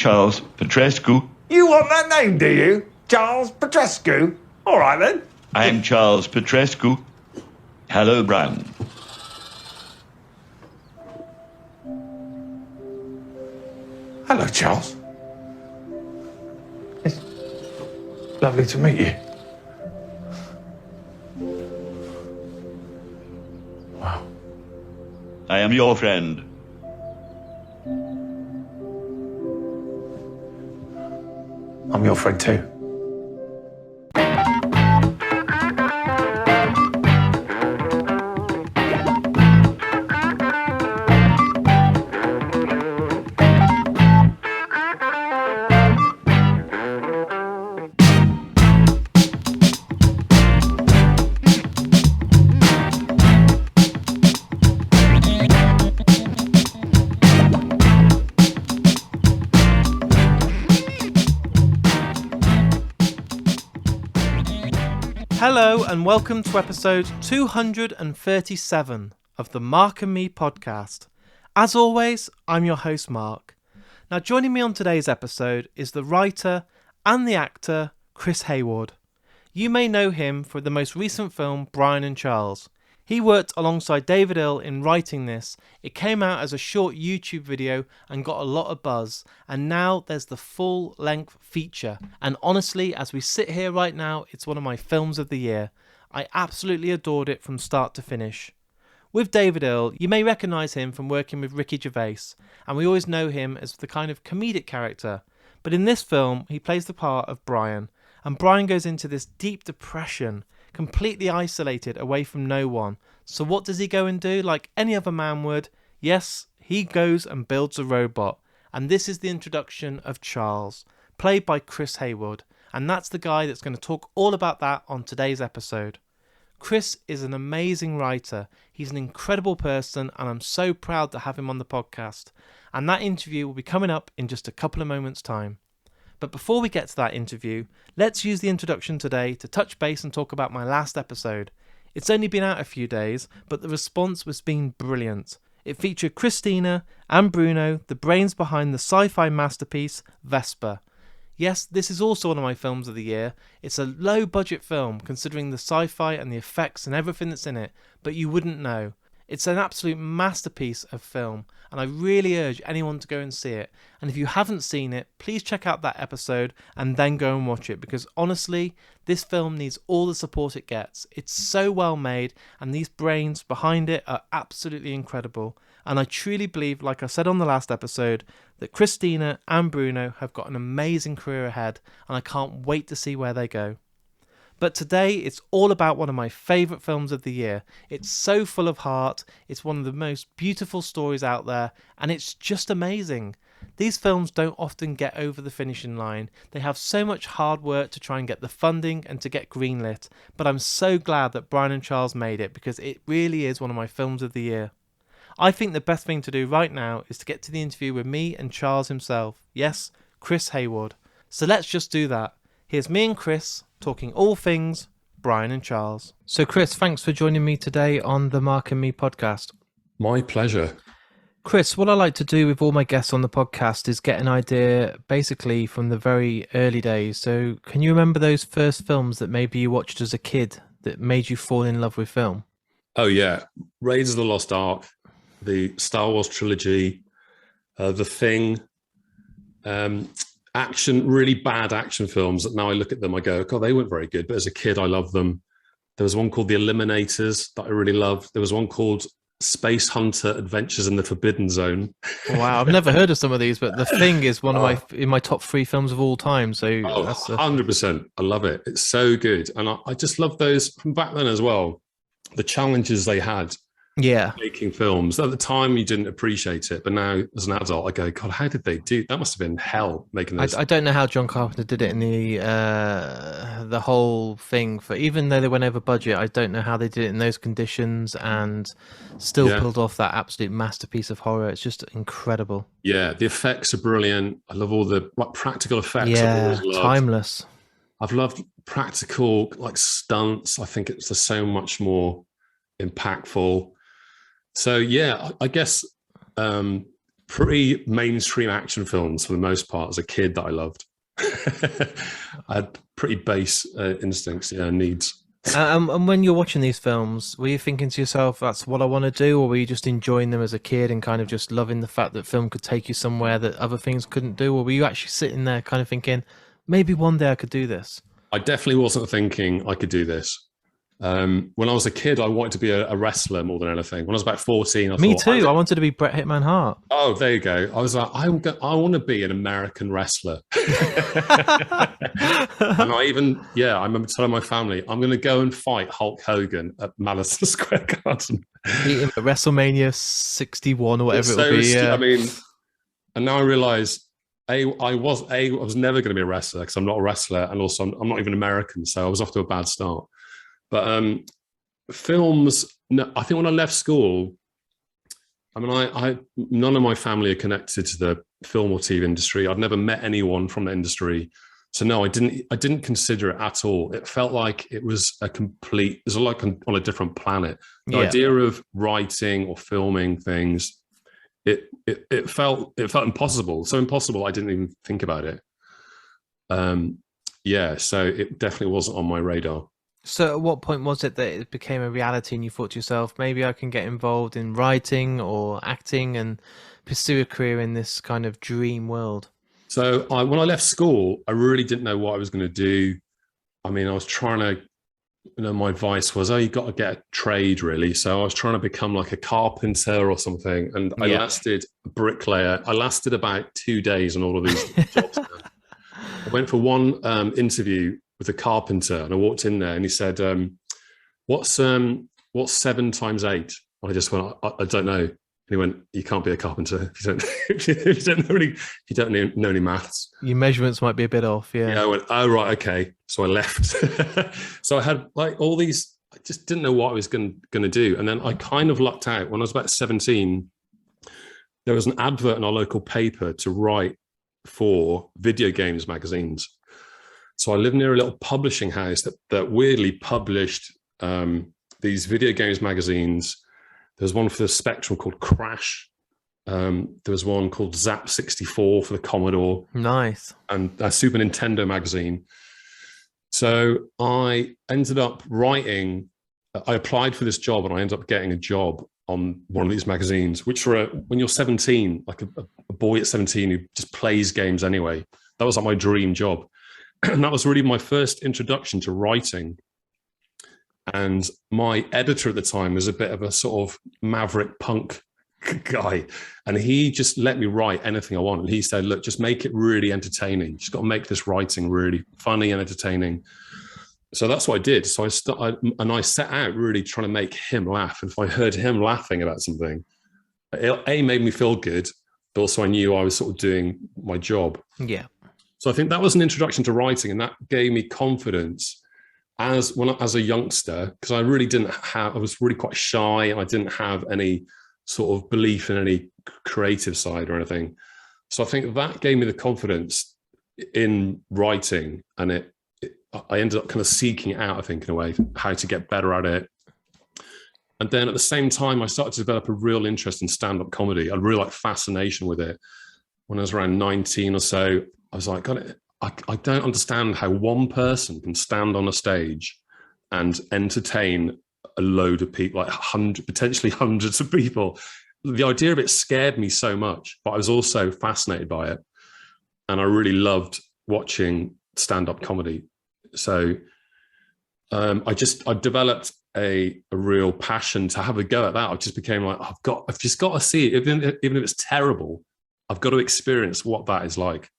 Charles Petrescu. You want that name, do you? Charles Petrescu? All right, then. I'm Charles Petrescu. Hello, Brian. Hello, Charles. It's lovely to meet you. Wow. I am your friend. I'm your friend too. Hello and welcome to episode 237 of the Mark and Me podcast. As always, I'm your host Mark. Now joining me on today's episode is the writer and the actor Chris Hayward. You may know him for the most recent film Brian and Charles. He worked alongside David Earl in writing this. It came out as a short YouTube video and got a lot of buzz, and now there's the full-length feature. And honestly, as we sit here right now, it's one of my films of the year. I absolutely adored it from start to finish. With David Earl, you may recognise him from working with Ricky Gervais, and we always know him as the kind of comedic character. But in this film, he plays the part of Brian, and Brian goes into this deep depression, completely isolated, away from no one. So what does he go and do? Like any other man would, yes, he goes and builds a robot. And this is the introduction of Charles, played by Chris Hayward. And that's the guy that's going to talk all about that on today's episode. Chris is an amazing writer. He's an incredible person, and I'm so proud to have him on the podcast. And that interview will be coming up in just a couple of moments' time. But before we get to that interview, let's use the introduction today to touch base and talk about my last episode. It's only been out a few days, but the response has been brilliant. It featured Christina and Bruno, the brains behind the sci-fi masterpiece Vesper. Yes, this is also one of my films of the year. It's a low-budget film, considering the sci-fi and the effects and everything that's in it, but you wouldn't know. It's an absolute masterpiece of film, and I really urge anyone to go and see it. And if you haven't seen it, please check out that episode and then go and watch it, because honestly, this film needs all the support it gets. It's so well made, and these brains behind it are absolutely incredible. And I truly believe, like I said on the last episode, that Christina and Bruno have got an amazing career ahead, and I can't wait to see where they go. But today, it's all about one of my favourite films of the year. It's so full of heart, it's one of the most beautiful stories out there, and it's just amazing. These films don't often get over the finishing line. They have so much hard work to try and get the funding and to get greenlit, but I'm so glad that Brian and Charles made it, because it really is one of my films of the year. I think the best thing to do right now is to get to the interview with me and Charles himself. Yes, Chris Hayward. So let's just do that. Here's me and Chris talking all things Brian and Charles. So Chris, thanks for joining me today on the Mark and Me podcast. My pleasure. Chris, what I like to do with all my guests on the podcast is get an idea basically from the very early days. So can you remember those first films that maybe you watched as a kid that made you fall in love with film? Oh yeah, Raiders of the Lost Ark, the Star Wars trilogy, The Thing, action, really bad action films that now I look at them, I go, God, they weren't very good. But as a kid, I loved them. There was one called The Eliminators that I really loved. There was one called Space Hunter Adventures in the Forbidden Zone. Wow, I've never heard of some of these, but The Thing is one of my top 3 films of all time. So that's 100%. I love it. It's so good. And I just love those from back then as well. The challenges they had. Yeah, making films. At the time, you didn't appreciate it, but now as an adult, I go, God, how did they do? That must have been hell making those. I don't know how John Carpenter did it in the whole thing. For even though they went over budget, I don't know how they did it in those conditions and still pulled off that absolute masterpiece of horror. It's just incredible. Yeah, the effects are brilliant. I love all the practical effects. Yeah, timeless. I've loved practical stunts. I think it's just so much more impactful. So yeah, I guess pretty mainstream action films for the most part as a kid that I loved. I had pretty base instincts, needs. And when you're watching these films, were you thinking to yourself, that's what I want to do? Or were you just enjoying them as a kid and kind of just loving the fact that film could take you somewhere that other things couldn't do? Or were you actually sitting there kind of thinking, maybe one day I could do this? I definitely wasn't thinking I could do this. When I was a kid, I wanted to be a wrestler more than anything. When I was about 14, Me too. I wanted to be Bret Hitman Hart. Oh, there you go. I was like, I want to be an American wrestler. And I remember telling my family, I'm going to go and fight Hulk Hogan at Madison Square Garden. Beat him at WrestleMania 61 or whatever it would be. Yeah. I mean, and now I realise, I was never going to be a wrestler because I'm not a wrestler, and also I'm not even American, so I was off to a bad start. But films, no, I think when I left school, I mean, none of my family are connected to the film or TV industry. I'd never met anyone from the industry. So no, I didn't consider it at all. It felt like it was like on a different planet. The idea of writing or filming things, it felt impossible. So impossible, I didn't even think about it. So it definitely wasn't on my radar. So at what point was it that it became a reality and you thought to yourself, maybe I can get involved in writing or acting and pursue a career in this kind of dream world? So when I left school, I really didn't know what I was going to do. I mean, I was trying to, my advice was, you got to get a trade really. So I was trying to become like a carpenter or something. And I lasted a bricklayer. I lasted about 2 days on all of these jobs. I went for one interview with a carpenter, and I walked in there and he said, what's 7 times 8? I just went, I don't know. And he went, you can't be a carpenter if you don't know any maths. Your measurements might be a bit off. Yeah, I went, oh right, okay. So I left. So I had like all these, I just didn't know what I was going to do. And then I kind of lucked out. When I was about 17, there was an advert in our local paper to write for video games magazines. So I lived near a little publishing house that weirdly published these video games magazines. There was one for the Spectrum called Crash. There was one called Zap 64 for the Commodore. Nice. And a Super Nintendo magazine. So I ended up writing, I applied for this job and I ended up getting a job on one of these magazines, which were, when you're 17, like a boy at 17 who just plays games anyway, that was like my dream job. And that was really my first introduction to writing. And my editor at the time was a bit of a sort of maverick punk guy. And he just let me write anything I want. And he said, look, just make it really entertaining. You just got to make this writing really funny and entertaining. So that's what I did. So I set out really trying to make him laugh. And if I heard him laughing about something, it made me feel good, but also I knew I was sort of doing my job. Yeah. So I think that was an introduction to writing, and that gave me confidence as a youngster, because I was really quite shy and I didn't have any sort of belief in any creative side or anything. So I think that gave me the confidence in writing, and I ended up kind of seeking out, I think, in a way, how to get better at it. And then at the same time, I started to develop a real interest in stand-up comedy, a real fascination with it. When I was around 19 or so, I was like, God, I don't understand how one person can stand on a stage and entertain a load of people, like potentially hundreds of people. The idea of it scared me so much, but I was also fascinated by it. And I really loved watching stand-up comedy. So I developed a real passion to have a go at that. I just became like, I've just got to see it. Even if it's terrible, I've got to experience what that is like.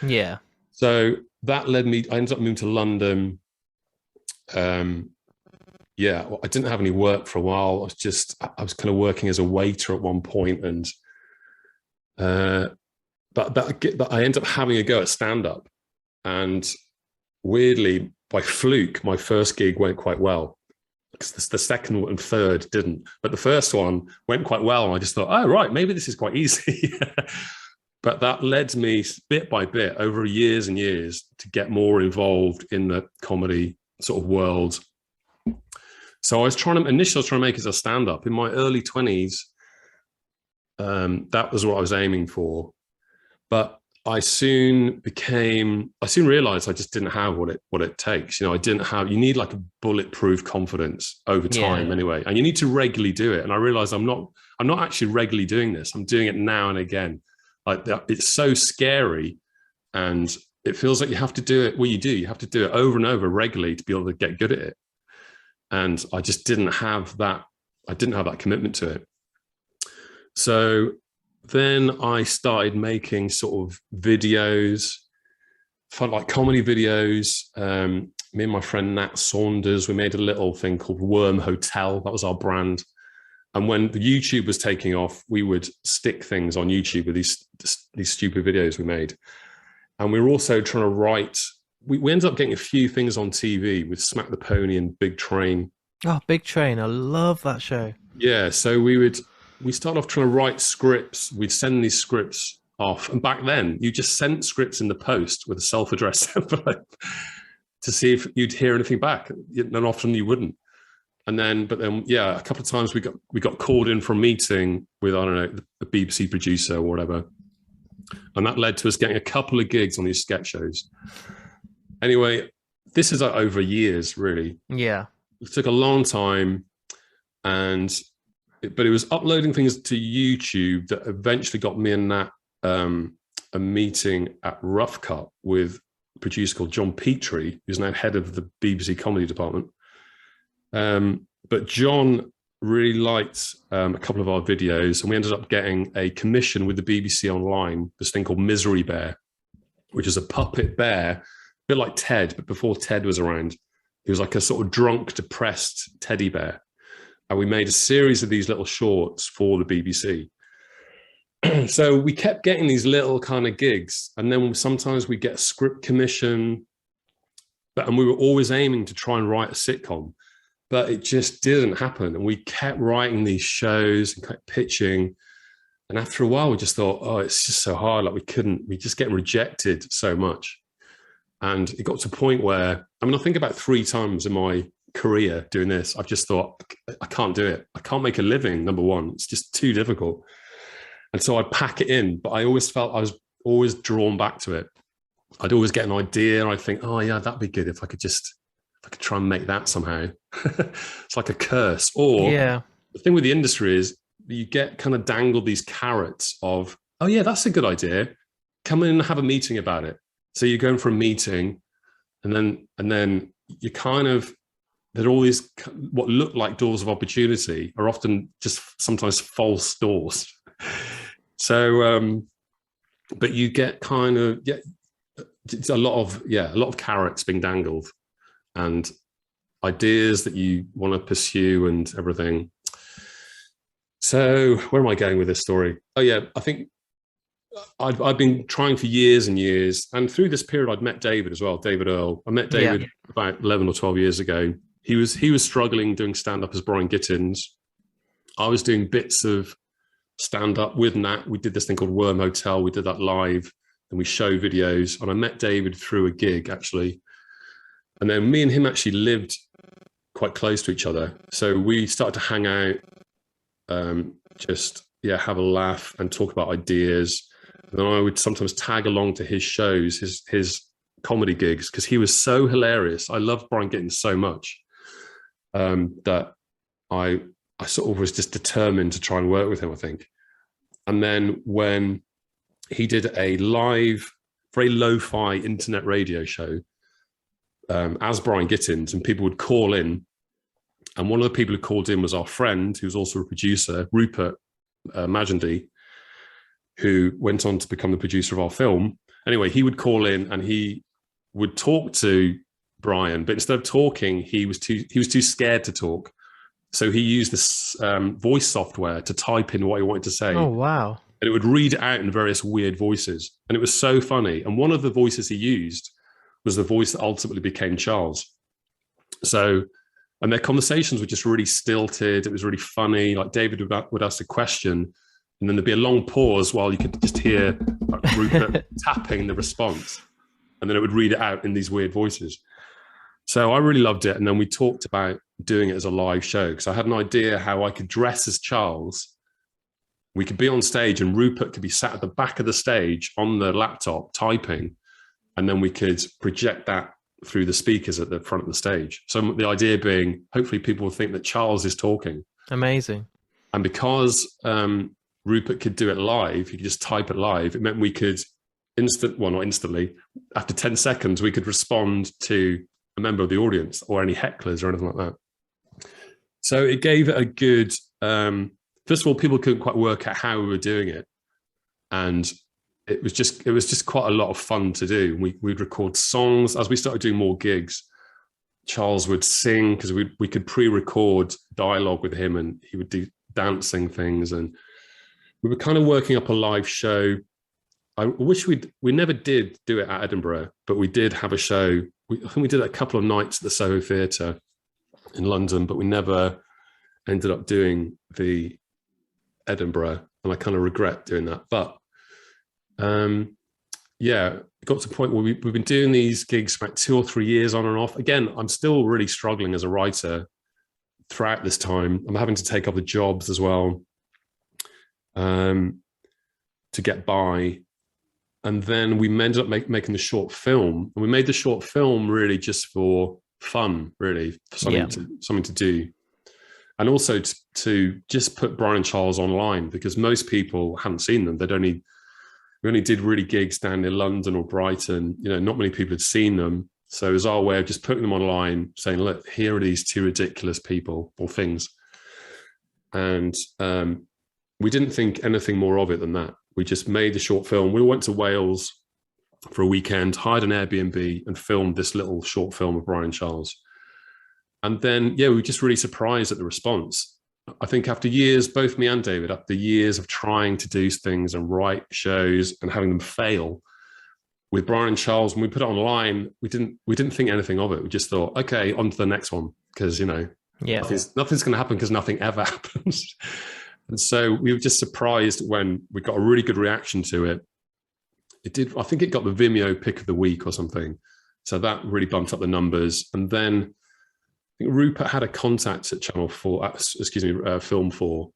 Yeah. So that led me, I ended up moving to London. I didn't have any work for a while. I was kind of working as a waiter at one point, and but I ended up having a go at stand-up, and weirdly, by fluke, my first gig went quite well, because the second and third didn't, but the first one went quite well, and I just thought, oh right, maybe this is quite easy. But that led me bit by bit over years and years to get more involved in the comedy sort of world. So initially I was trying to make it as a stand-up. In my early 20s, That was what I was aiming for. But I soon realized I just didn't have what it takes. You need like a bulletproof confidence over time anyway. And you need to regularly do it. And I realized I'm not actually regularly doing this. I'm doing it now and again. Like it's so scary, and it feels like you have to do it. Well, you have to do it over and over regularly to be able to get good at it. And I just didn't have that. I didn't have that commitment to it. So then I started making sort of videos, fun like comedy videos. Me and my friend Nat Saunders, we made a little thing called Worm Hotel. That was our brand. And when the YouTube was taking off, we would stick things on YouTube with these stupid videos we made. And we were also trying to write. We ended up getting a few things on TV with Smack the Pony and Big Train. Oh, Big Train. I love that show. Yeah. So we started off trying to write scripts. We'd send these scripts off. And back then, you just sent scripts in the post with a self-addressed envelope to see if you'd hear anything back. And often you wouldn't. But then, a couple of times we got called in for a meeting with, I don't know, the BBC producer or whatever. And that led to us getting a couple of gigs on these sketch shows. Anyway, this is over years, really. Yeah. It took a long time, but it was uploading things to YouTube that eventually got me and Nat a meeting at Rough Cut with a producer called John Petrie, who's now head of the BBC comedy department. But John really liked a couple of our videos, and we ended up getting a commission with the BBC Online, this thing called Misery Bear, which is a puppet bear, a bit like Ted, but before Ted was around. He was like a sort of drunk, depressed teddy bear. And we made a series of these little shorts for the BBC. So we kept getting these little kind of gigs, and then sometimes we get a script commission, and we were always aiming to try and write a sitcom. But it just didn't happen. And we kept writing these shows and kept pitching. And after a while, we just thought, oh, it's just so hard. Like we just get rejected so much. And it got to a point where, I think about 3 times in my career doing this, I've just thought, I can't do it. I can't make a living, number one. It's just too difficult. And so I'd pack it in, but I always felt I was always drawn back to it. I'd always get an idea and I'd think, oh yeah, that'd be good if I could try and make that somehow. It's like a curse. Or the thing with the industry is you get kind of dangled these carrots of, oh yeah, that's a good idea. Come in and have a meeting about it. So you're going for a meeting, and then you kind of, there are all these what look like doors of opportunity are often just sometimes false doors. So, but you get kind of, it's a lot of carrots being dangled and ideas that you want to pursue and everything. So where am I going with this story? Oh yeah, I think I've been trying for years and years, and through this period I'd met David as well, David Earl. I met David about 11 or 12 years ago. He was struggling doing stand-up as Brian Gittins. I was doing bits of stand-up with Nat. We did this thing called Worm Hotel. We did that live, and we show videos. And I met David through a gig, actually. And then me and him actually lived quite close to each other. So we started to hang out, have a laugh and talk about ideas. And then I would sometimes tag along to his shows, his comedy gigs, because he was so hilarious. I loved Brian Gittins so much that I sort of was just determined to try and work with him, I think. And then when he did a live, very lo-fi internet radio show as Brian Gittins, and people would call in. And one of the people who called in was our friend, who's also a producer, Rupert Magendie, who went on to become the producer of our film. Anyway, he would call in and he would talk to Brian, but instead of talking, he was too scared to talk. So he used this voice software to type in what he wanted to say. Oh, wow. And it would read it out in various weird voices. And it was so funny. And one of the voices he used was the voice that ultimately became Charles. So, and their conversations were just really stilted. It was really funny. Like David would ask a question, and then there'd be a long pause while you could just hear like, Rupert tapping the response. And then it would read it out in these weird voices. So I really loved it. And then we talked about doing it as a live show, because I had an idea how I could dress as Charles we could be on stage and Rupert could be sat at the back of the stage on the laptop typing, and then we could project that through the speakers at the front of the stage. So the idea being, hopefully people will think that Charles is talking. Amazing. And because Rupert could do it live, he could just type it live, it meant we could not instantly, after 10 seconds, we could respond to a member of the audience or any hecklers or anything like that. So it gave it a good, first of all, people couldn't quite work out how we were doing it. And it was just quite a lot of fun to do. We'd record songs. As we started doing more gigs, Charles would sing, because we could pre-record dialogue with him and he would do dancing things. And we were kind of working up a live show. I wish we never did do it at Edinburgh, but we did have a show. I think we did it a couple of nights at the Soho Theatre in London, but we never ended up doing the Edinburgh, and I kind of regret doing that. But yeah, it got to a point where we've been doing these gigs for about 2 or 3 years on and off. Again, I'm still really struggling as a writer throughout this time. I'm having to take other jobs as well to get by. And then we ended up making the short film, and we made the short film really just for fun, really, for something to do. And also to just put Brian and Charles online, because most people hadn't seen them. We only did really gigs down in London or Brighton. You know, not many people had seen them. So it was our way of just putting them online, saying, look, here are these two ridiculous people or things. And we didn't think anything more of it than that. We just made the short film. We went to Wales for a weekend, hired an Airbnb and filmed this little short film of Brian and Charles. And then, we were just really surprised at the response. I think after years, both me and David, after years of trying to do things and write shows and having them fail, with Brian and Charles, when we put it online, we didn't think anything of it. We just thought, okay, on to the next one, because nothing's going to happen because nothing ever happens. And so we were just surprised when we got a really good reaction to it. I think it got the Vimeo pick of the week or something. So that really bumped up the numbers. And then I think Rupert had a contact at Film 4.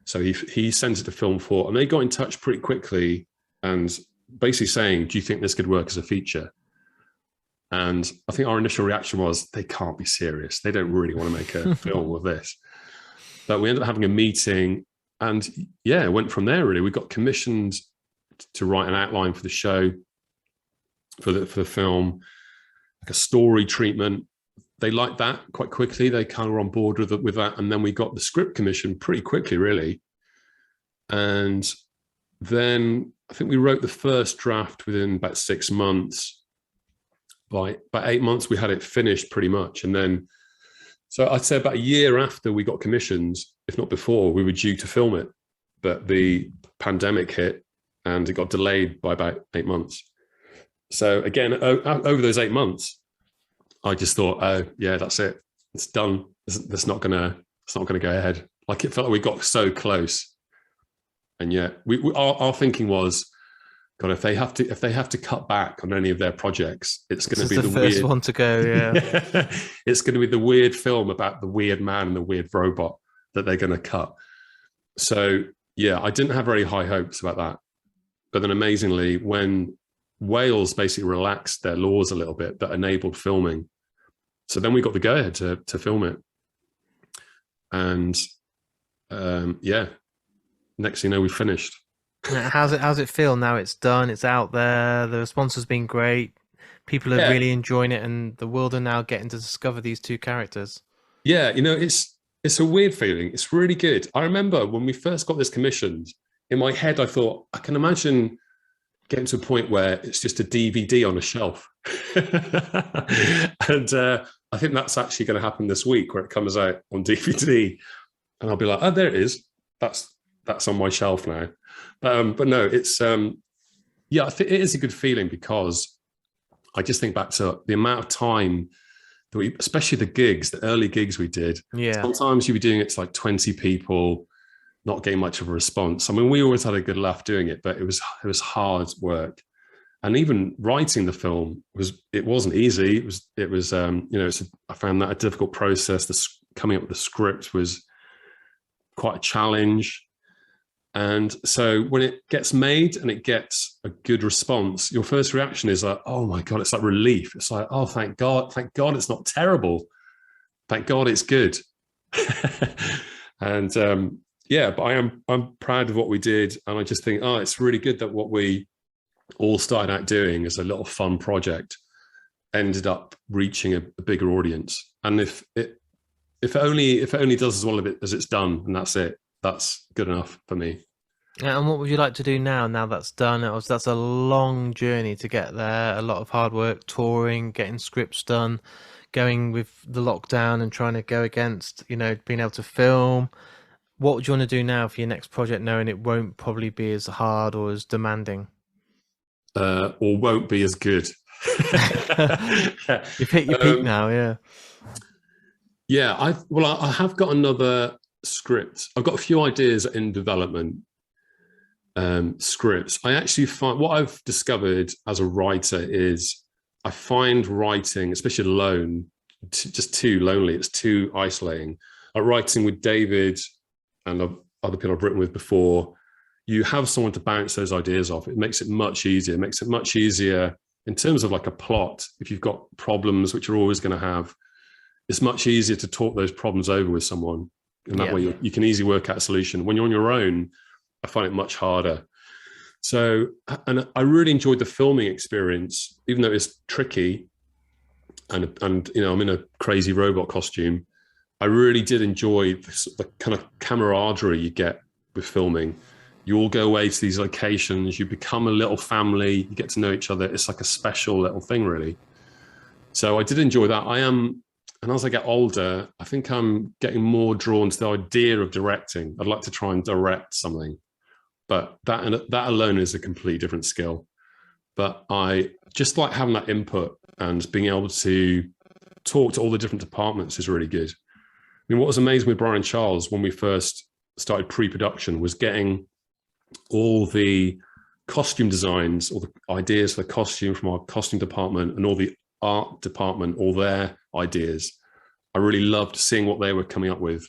So he sent it to Film 4, and they got in touch pretty quickly and basically saying, do you think this could work as a feature? And I think our initial reaction was, they can't be serious. They don't really want to make a film with this. But we ended up having a meeting, and it went from there, really. We got commissioned to write an outline for the show, for the film, like a story treatment. They liked that quite quickly. They kind of were on board with that. And then we got the script commission pretty quickly, really. And then I think we wrote the first draft within about 6 months. By 8 months, we had it finished pretty much. And then, so I'd say about a year after we got commissioned, if not before, we were due to film it. But the pandemic hit and it got delayed by about 8 months. So again, over those 8 months, I just thought, oh yeah, that's it. It's done. It's not gonna go ahead. Like, it felt like we got so close. And our thinking was, God, if they have to cut back on any of their projects, it's going to be the first weird one to go. Yeah, it's going to be the weird film about the weird man and the weird robot that they're going to cut. So I didn't have very high hopes about that. But then amazingly, when Wales basically relaxed their laws a little bit that enabled filming, so then we got the go ahead to film it. And next thing you know, we finished. How's it feel now? It's done. It's out there. The response has been great. People are really enjoying it, and the world are now getting to discover these two characters. Yeah, it's a weird feeling. It's really good. I remember when we first got this commissioned, in my head, I thought, I can imagine getting to a point where it's just a DVD on a shelf. And I think that's actually going to happen this week, where it comes out on DVD, and I'll be like, oh, there it is. That's on my shelf now. But no, it's I think it is a good feeling, because I just think back to the amount of time that we, especially the early gigs we did. Yeah. Sometimes you'd be doing it to like 20 people, not getting much of a response. I mean, we always had a good laugh doing it, but it was hard work. And even writing the film wasn't easy. It was I found that a difficult process. Coming up with the script was quite a challenge. And so when it gets made and it gets a good response, your first reaction is like, oh my God, it's like relief. It's like, oh, thank God it's not terrible. Thank God it's good. And but I'm proud of what we did. And I just think, oh, it's really good that what we all started out doing as a little fun project ended up reaching a bigger audience. And if it only does as well as it's done, and that's it, that's good enough for me. Yeah, and what would you like to do now that's done? That's a long journey to get there, a lot of hard work, touring, getting scripts done, going with the lockdown and trying to go against, being able to film. What would you want to do now for your next project, knowing it won't probably be as hard or as demanding? Or won't be as good. You've hit your peak now, yeah. Yeah, I have got another script. I've got a few ideas in development, scripts. I actually find what I've discovered as a writer is I find writing, especially alone, just too lonely. It's too isolating. Writing with David and other people I've written with before, you have someone to bounce those ideas off. It makes it much easier. It makes it much easier in terms of like a plot. If you've got problems, which you're always going to have, it's much easier to talk those problems over with someone. And that way you can easily work out a solution. When you're on your own, I find it much harder. So, and I really enjoyed the filming experience, even though it's tricky and I'm in a crazy robot costume. I really did enjoy the kind of camaraderie you get with filming. You all go away to these locations, you become a little family, you get to know each other. It's like a special little thing, really. So I did enjoy that. And as I get older, I think I'm getting more drawn to the idea of directing. I'd like to try and direct something, but that alone is a completely different skill. But I just like having that input and being able to talk to all the different departments is really good. I mean, what was amazing with Brian and Charles when we first started pre-production was getting all the costume designs, all the ideas for the costume from our costume department and all the art department, all their ideas. I really loved seeing what they were coming up with.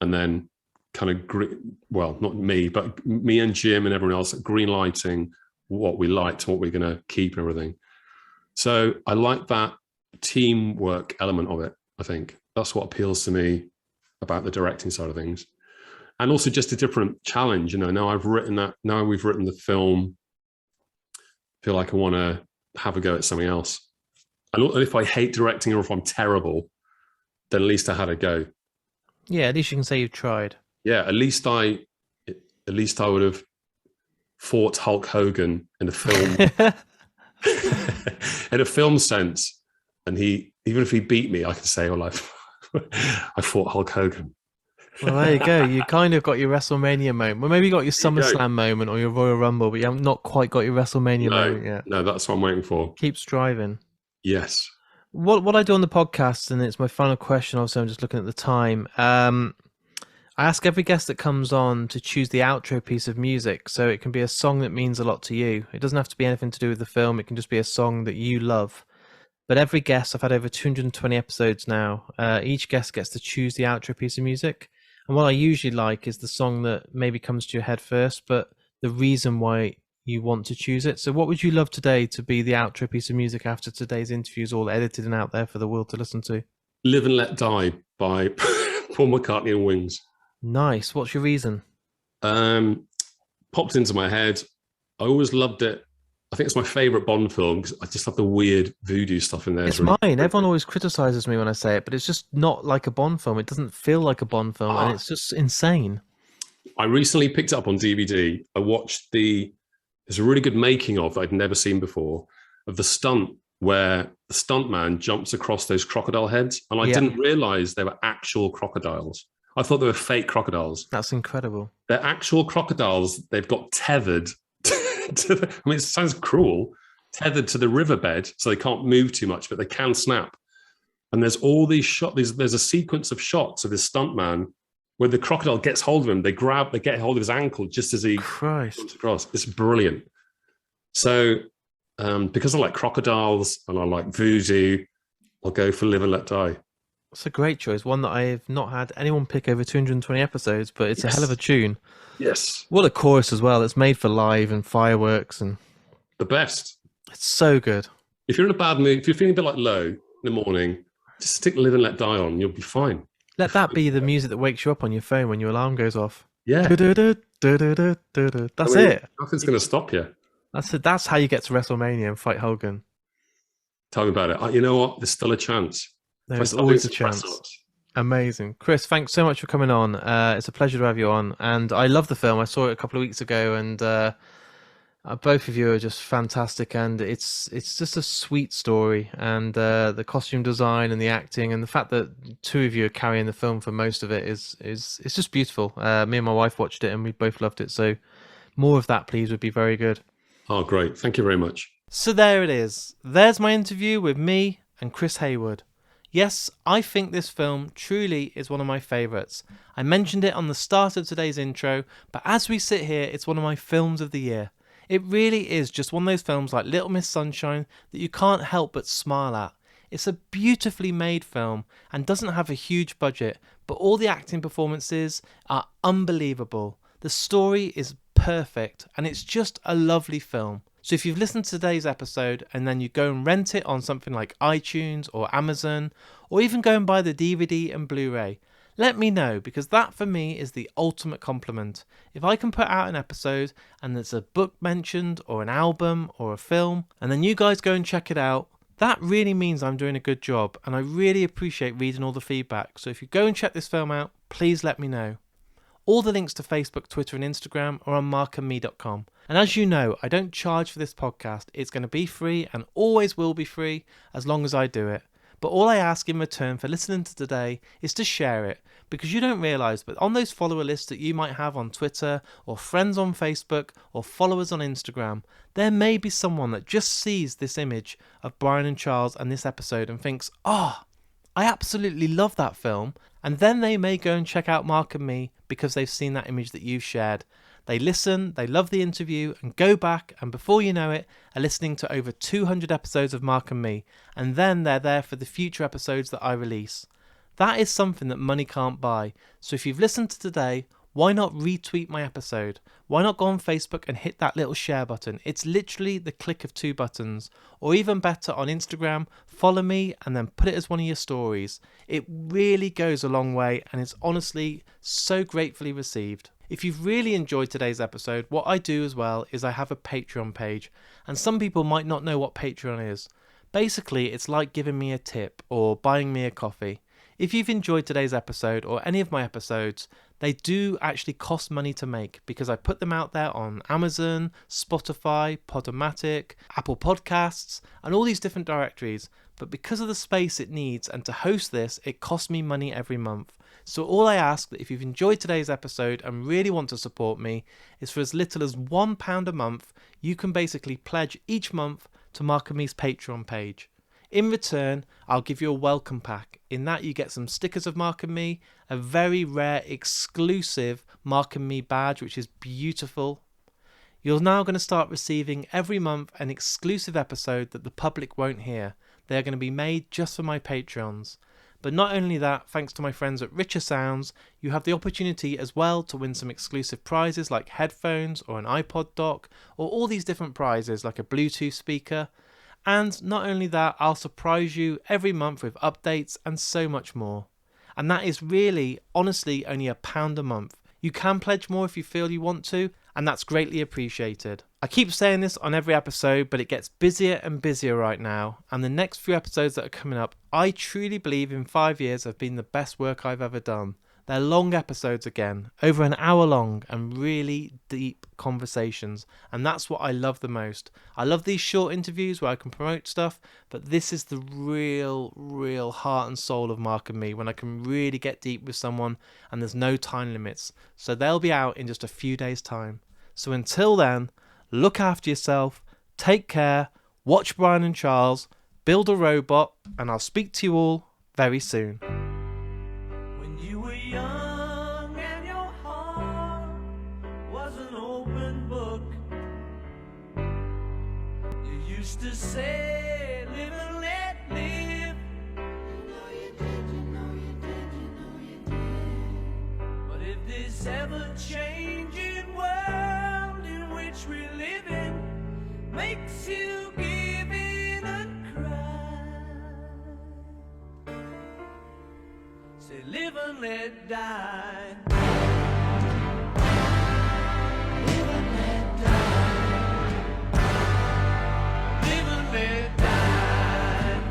And then kind of, well, not me, but me and Jim and everyone else green lighting what we liked, what we're going to keep and everything. So I like that teamwork element of it. I think that's what appeals to me about the directing side of things. And also just a different challenge. Now we've written the film, I feel like I want to have a go at something else. And if I hate directing or if I'm terrible, then at least I had a go. Yeah, at least you can say you've tried. Yeah, at least I would have fought Hulk Hogan in a film, in a film sense. And even if he beat me, I could say, well, I fought Hulk Hogan. Well, there you go. You kind of got your WrestleMania moment. Well, maybe you got your SummerSlam moment or your Royal Rumble, but you haven't not quite got your WrestleMania moment yet. No, that's what I'm waiting for. Keep striving. Yes. What I do on the podcast, and it's my final question, also I'm just looking at the time. I ask every guest that comes on to choose the outro piece of music. So it can be a song that means a lot to you. It doesn't have to be anything to do with the film. It can just be a song that you love. But every guest, I've had over 220 episodes now. Each guest gets to choose the outro piece of music. And what I usually like is the song that maybe comes to your head first, but the reason why you want to choose it. So what would you love today to be the outro piece of music after today's interview is all edited and out there for the world to listen to? Live and Let Die by Paul McCartney and Wings. Nice. What's your reason? Popped into my head. I always loved it. I think it's my favourite Bond film because I just love the weird voodoo stuff in there. It's really mine. Everyone always criticises me when I say it, but it's just not like a Bond film. It doesn't feel like a Bond film, and it's just insane. I recently picked it up on DVD. I watched there's a really good making of that I'd never seen before of the stunt where the stuntman jumps across those crocodile heads, and I didn't realise they were actual crocodiles. I thought they were fake crocodiles. That's incredible. They're actual crocodiles. They've got tethered it sounds cruel, tethered to the riverbed so they can't move too much, but they can snap. And there's all these shots, there's a sequence of shots of this stuntman where the crocodile gets hold of him, they get hold of his ankle just as he comes across. It's brilliant. So because I like crocodiles and I like voodoo, I'll go for Live and Let Die. It's a great choice, one that I've not had anyone pick over 220 episodes, but it's a hell of a tune. Yes. What a chorus as well. It's made for live and fireworks, and The best. it's so good. If you're in a bad mood, if you're feeling a bit like low in the morning, just stick Live and Let Die on. You'll be fine. Let that be the music that wakes you up on your phone when your alarm goes off. Yeah. Du-du-du-du-du-du-du. That's it. Nothing's going to stop you. That's it. That's how you get to WrestleMania and fight Hogan. Tell me about it. You know what? There's still a chance. There's always a chance. Amazing. Chris, thanks so much for coming on. It's a pleasure to have you on. And I love the film. I saw it a couple of weeks ago, and both of you are just fantastic. And it's just a sweet story. And the costume design and the acting and the fact that two of you are carrying the film for most of it is it's just beautiful. Me and my wife watched it, and we both loved it. So more of that, please, would be very good. Oh, great. Thank you very much. So there it is. There's my interview with me and Chris Hayward. Yes, I think this film truly is one of my favourites. I mentioned it on the start of today's intro, but as we sit here, it's one of my films of the year. It really is just one of those films like Little Miss Sunshine that you can't help but smile at. It's a beautifully made film and doesn't have a huge budget, but all the acting performances are unbelievable. The story is perfect and it's just a lovely film. So if you've listened to today's episode and then you go and rent it on something like iTunes or Amazon, or even go and buy the DVD and Blu-ray, let me know, because that for me is the ultimate compliment. If I can put out an episode and there's a book mentioned or an album or a film, and then you guys go and check it out, that really means I'm doing a good job, and I really appreciate reading all the feedback. So if you go and check this film out, please let me know. All the links to Facebook, Twitter and Instagram are on markandme.com. And as you know, I don't charge for this podcast. It's going to be free and always will be free as long as I do it. But all I ask in return for listening to today is to share it, because you don't realise, but on those follower lists that you might have on Twitter or friends on Facebook or followers on Instagram, there may be someone that just sees this image of Brian and Charles and this episode and thinks, I absolutely love that film. And then they may go and check out Mark and Me because they've seen that image that you've shared. They listen, they love the interview and go back, and before you know it, are listening to over 200 episodes of Mark and Me, and then they're there for the future episodes that I release. That is something that money can't buy. So if you've listened to today, why not retweet my episode? Why not go on Facebook and hit that little share button? It's literally the click of 2 buttons. Or even better, on Instagram, follow me and then put it as one of your stories. It really goes a long way and it's honestly so gratefully received. If you've really enjoyed today's episode, what I do as well is I have a Patreon page, and some people might not know what Patreon is. Basically, it's like giving me a tip or buying me a coffee. If you've enjoyed today's episode or any of my episodes, they do actually cost money to make because I put them out there on Amazon, Spotify, Podomatic, Apple Podcasts, and all these different directories. But because of the space it needs and to host this, it costs me money every month. So all I ask that if you've enjoyed today's episode and really want to support me is for as little as £1 a month, you can basically pledge each month to Mark and Me's Patreon page. In return, I'll give you a welcome pack. In that you get some stickers of Mark and Me, a very rare exclusive Mark and Me badge which is beautiful. You're now going to start receiving every month an exclusive episode that the public won't hear. They are going to be made just for my Patreons. But not only that, thanks to my friends at Richer Sounds, you have the opportunity as well to win some exclusive prizes like headphones or an iPod dock, or all these different prizes like a Bluetooth speaker. And not only that, I'll surprise you every month with updates and so much more. And that is really, honestly, only £1 a month. You can pledge more if you feel you want to, and that's greatly appreciated. I keep saying this on every episode, but it gets busier and busier right now, and the next few episodes that are coming up, I truly believe in 5 years have been the best work I've ever done. They're long episodes again, over an hour long, and really deep conversations, and that's what I love the most. I love these short interviews where I can promote stuff, but this is the real heart and soul of Mark and Me, when I can really get deep with someone and there's no time limits. So they'll be out in just a few days' time. So until then, look after yourself, take care, watch Brian and Charles, build a robot, and I'll speak to you all very soon. When you were young and your heart was an open book, you used to say, live and let live. You know you did, you know Live and let die. Live and let die.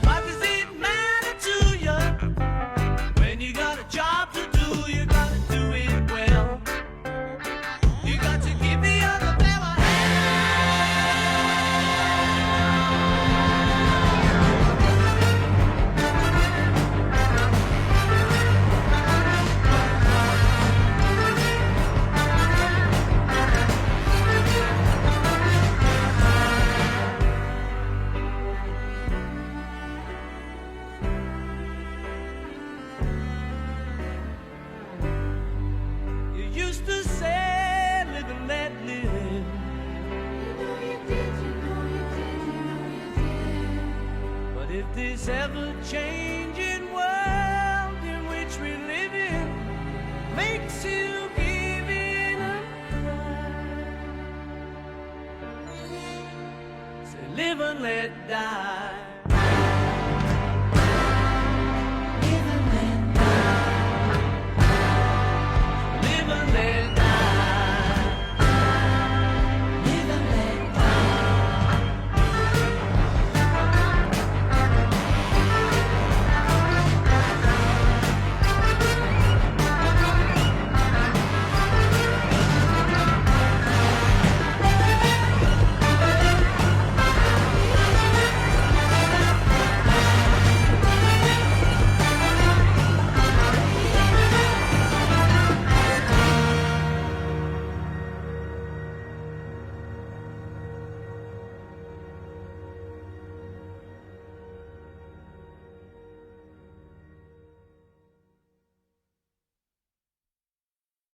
What does it matter to you? When you got a job to do, you gotta do it well. You got to give the other fella You used to say, live and let live. But if this ever-changing world in which we live in makes you give in a cry, say live and let die.